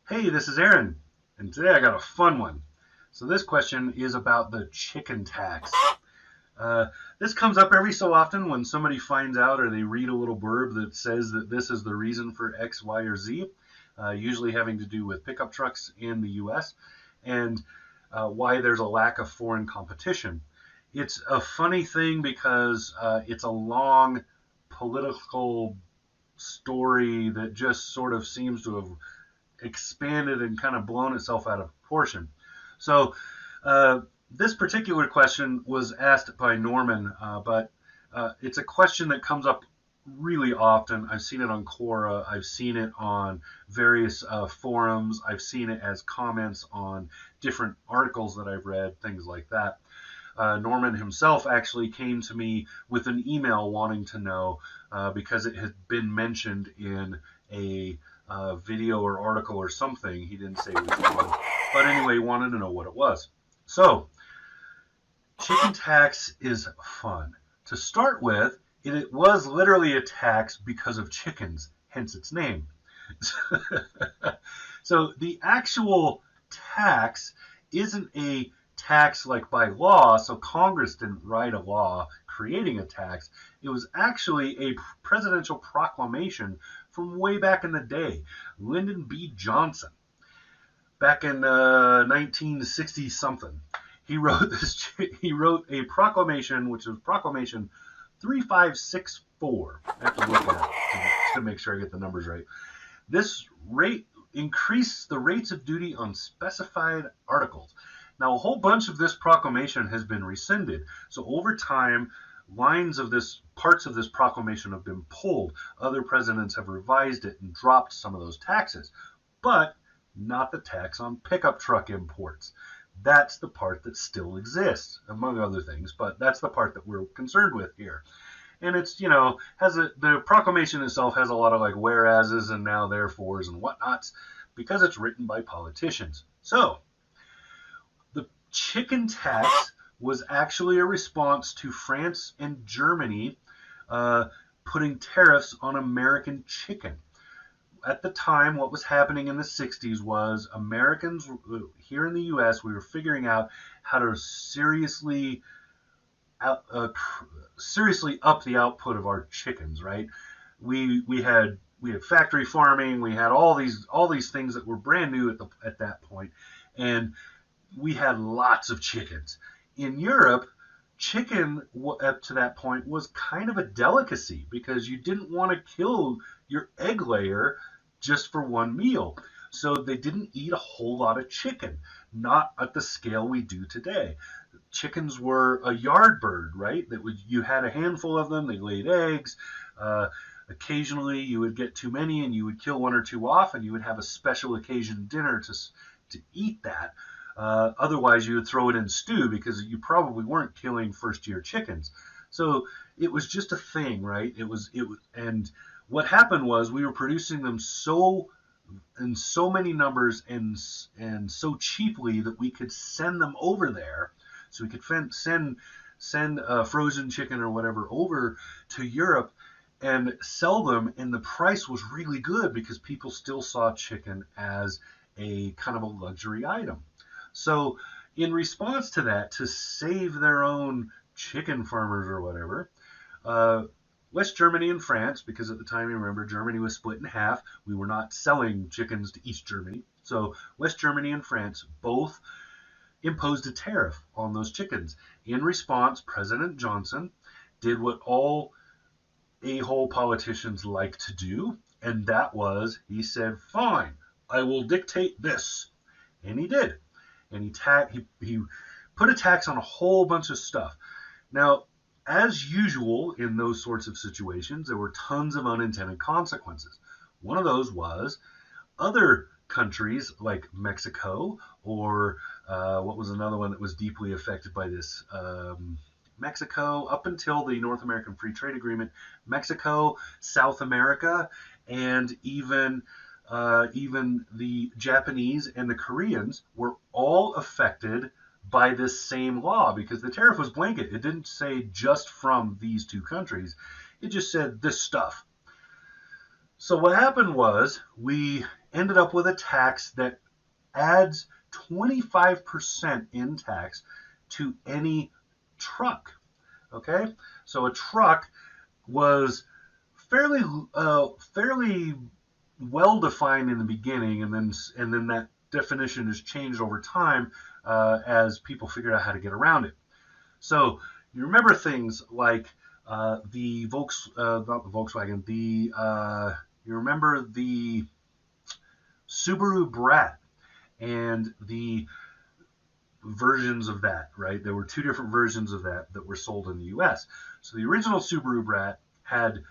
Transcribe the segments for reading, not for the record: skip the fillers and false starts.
Hey, this is Aaron, and today I got a fun one. So this question is about the chicken tax. Uh, this comes up every so often when somebody finds out or they read a little blurb that says that this is the reason for X, Y, or Z, usually having to do with pickup trucks in the U.S., and why there's a lack of foreign competition. It's a funny thing because it's a long political story that just sort of seems to have expanded and kind of blown itself out of proportion. So this particular question was asked by Norman, but it's a question that comes up really often. I've seen it on Quora. I've seen it on various forums. I've seen it as comments on different articles that I've read, things like that. Norman himself actually came to me with an email wanting to know because it had been mentioned in a video or article or something. He didn't say which one, but anyway, he wanted to know what it was. So, chicken tax is fun. To start with, it was literally a tax because of chickens, hence its name. So the actual tax isn't a tax like by law, so Congress didn't write a law creating a tax. It was actually a presidential proclamation from way back in the day. Lyndon B. Johnson, back in 1960 something, he wrote this. He wrote a proclamation, which was Proclamation 3564. I have to look at it to make sure I get the numbers right. This rate increased the rates of duty on specified articles. Now, a whole bunch of this proclamation has been rescinded. So over time, lines of this, parts of this proclamation have been pulled. Other presidents have revised it and dropped some of those taxes, but not the tax on pickup truck imports. That's the part that still exists, among other things, but that's the part that we're concerned with here. And it's, the proclamation itself has a lot of like whereases and now therefores and whatnots because it's written by politicians. So the chicken tax was actually a response to France and Germany putting tariffs on American chicken. At the time, what was happening in the 60s was Americans here in the U.S., we were figuring out how to seriously up the output of our chickens, right? We had factory farming, we had all these things that were brand new at that point, and we had lots of chickens. In Europe, chicken up to that point was kind of a delicacy because you didn't want to kill your egg layer just for one meal. So they didn't eat a whole lot of chicken, not at the scale we do today. Chickens were a yard bird, right? You had a handful of them, they laid eggs. Occasionally you would get too many and you would kill one or two off and you would have a special occasion dinner to eat that. Otherwise, you would throw it in stew because you probably weren't killing first-year chickens. So it was just a thing, right? And what happened was we were producing them so in so many numbers and so cheaply that we could send them over there. So we could send frozen chicken or whatever over to Europe and sell them, and the price was really good because people still saw chicken as a kind of a luxury item. So in response to that, to save their own chicken farmers or whatever, West Germany and France, because at the time, you remember, Germany was split in half. We were not selling chickens to East Germany. So West Germany and France both imposed a tariff on those chickens. In response, President Johnson did what all a-hole politicians like to do, and that was he said, fine, I will dictate this. And he did. And he put a tax on a whole bunch of stuff. Now, as usual in those sorts of situations, there were tons of unintended consequences. One of those was other countries like Mexico, or what was another one that was deeply affected by this? Mexico, up until the North American Free Trade Agreement, Mexico, South America, and even the Japanese and the Koreans were all affected by this same law because the tariff was blanket. It didn't say just from these two countries. It just said this stuff. So what happened was we ended up with a tax that adds 25% in tax to any truck. Okay, so a truck was fairly fairly well defined in the beginning, and then that definition has changed over time as people figured out how to get around it. So you remember things like the not the Volkswagen, the you remember the Subaru Brat and the versions of that, right? There were two different versions of that that were sold in the U.S. So the original Subaru Brat had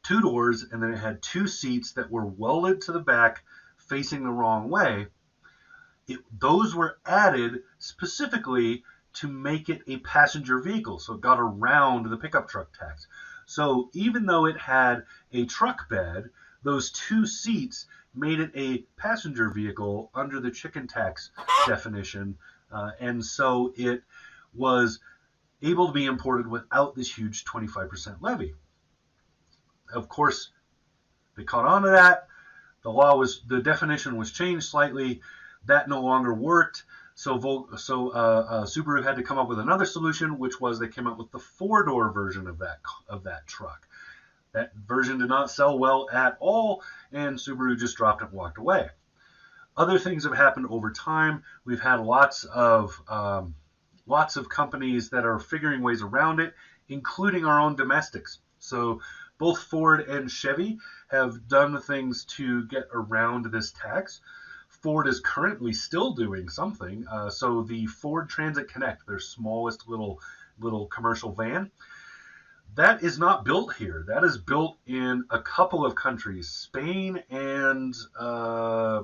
two doors, and then it had two seats that were welded to the back facing the wrong way. Those were added specifically to make it a passenger vehicle, so it got around the pickup truck tax. So even though it had a truck bed, those two seats made it a passenger vehicle under the chicken tax definition, and so it was able to be imported without this huge 25% levy. Of course, they caught on to that. The definition was changed slightly. That no longer worked. So Subaru had to come up with another solution, which was they came up with the four-door version of that truck. That version did not sell well at all, and Subaru just dropped it and walked away. Other things have happened over time. We've had lots of companies that are figuring ways around it, including our own domestics. So both Ford and Chevy have done things to get around this tax. Ford is currently still doing something. So the Ford Transit Connect, their smallest little commercial van, that is not built here. That is built in a couple of countries, Spain and I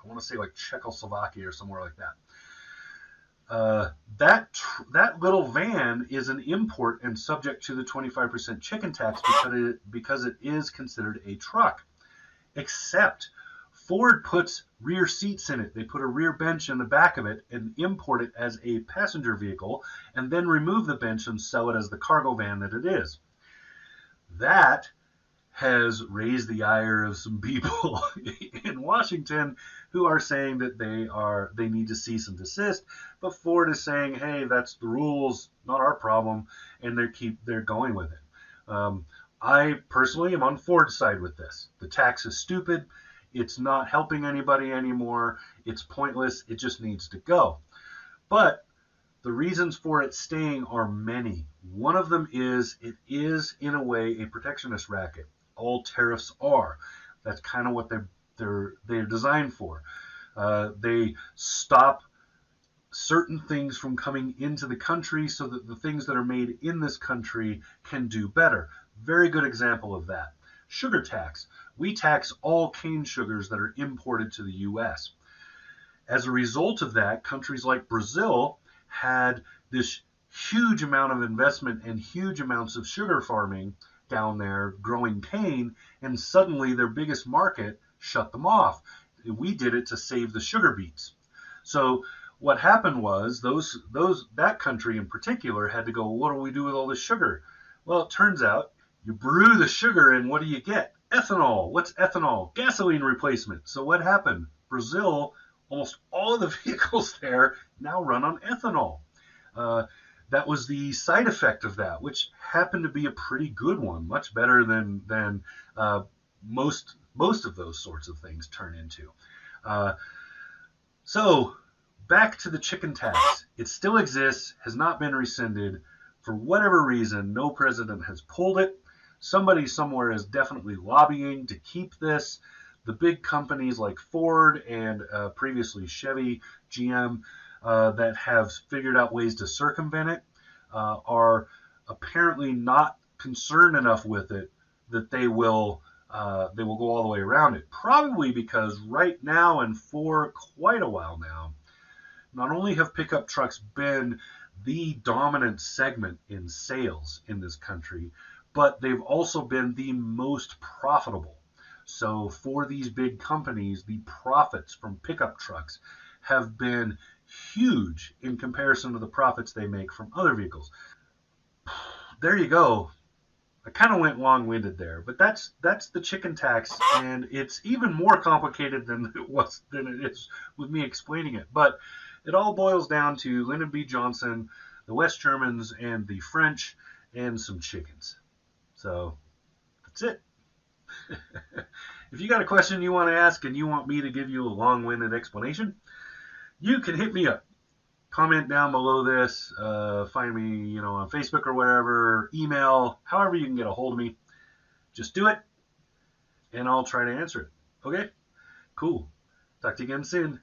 want to say like Czechoslovakia or somewhere like that. That little van is an import and subject to the 25% chicken tax because it is considered a truck. Except Ford puts rear seats in it. They put a rear bench in the back of it and import it as a passenger vehicle, and then remove the bench and sell it as the cargo van that it is. That has raised the ire of some people in Washington who are saying that they need to cease and desist, but Ford is saying, hey, that's the rules, not our problem, and they're going with it. I personally am on Ford's side with this. The tax is stupid. It's not helping anybody anymore. It's pointless. It just needs to go. But the reasons for it staying are many. One of them is it is, in a way, a protectionist racket. All tariffs are. That's kind of what they're designed for. They stop certain things from coming into the country so that the things that are made in this country can do better. Very good example of that. Sugar tax. We tax all cane sugars that are imported to the U.S. As a result of that, countries like Brazil had this huge amount of investment and huge amounts of sugar farming down there growing cane, and suddenly their biggest market shut them off. We did it to save the sugar beets. So what happened was that country in particular had to go, what do we do with all this sugar? Well, it turns out you brew the sugar and what do you get? Ethanol. What's ethanol? Gasoline replacement. So what happened? Brazil, almost all of the vehicles there now run on ethanol. That was the side effect of that, which happened to be a pretty good one, much better than most of those sorts of things turn into. So back to the chicken tax. It still exists, has not been rescinded. For whatever reason, no president has pulled it. Somebody somewhere is definitely lobbying to keep this. The big companies like Ford and previously Chevy, GM, that have figured out ways to circumvent it are apparently not concerned enough with it that they will go all the way around it. Probably because right now and for quite a while now, not only have pickup trucks been the dominant segment in sales in this country, but they've also been the most profitable. So for these big companies, the profits from pickup trucks have been huge in comparison to the profits they make from other vehicles. There you go. I kind of went long-winded there, but that's the chicken tax, and it's even more complicated than it is with me explaining it. But it all boils down to Lyndon B. Johnson, the West Germans, and the French, and some chickens. So that's it. If you got a question you want to ask and you want me to give you a long-winded explanation, you can hit me up. Comment down below this. Find me, on Facebook or wherever. Email, however you can get a hold of me. Just do it, and I'll try to answer it. Okay? Cool. Talk to you again soon.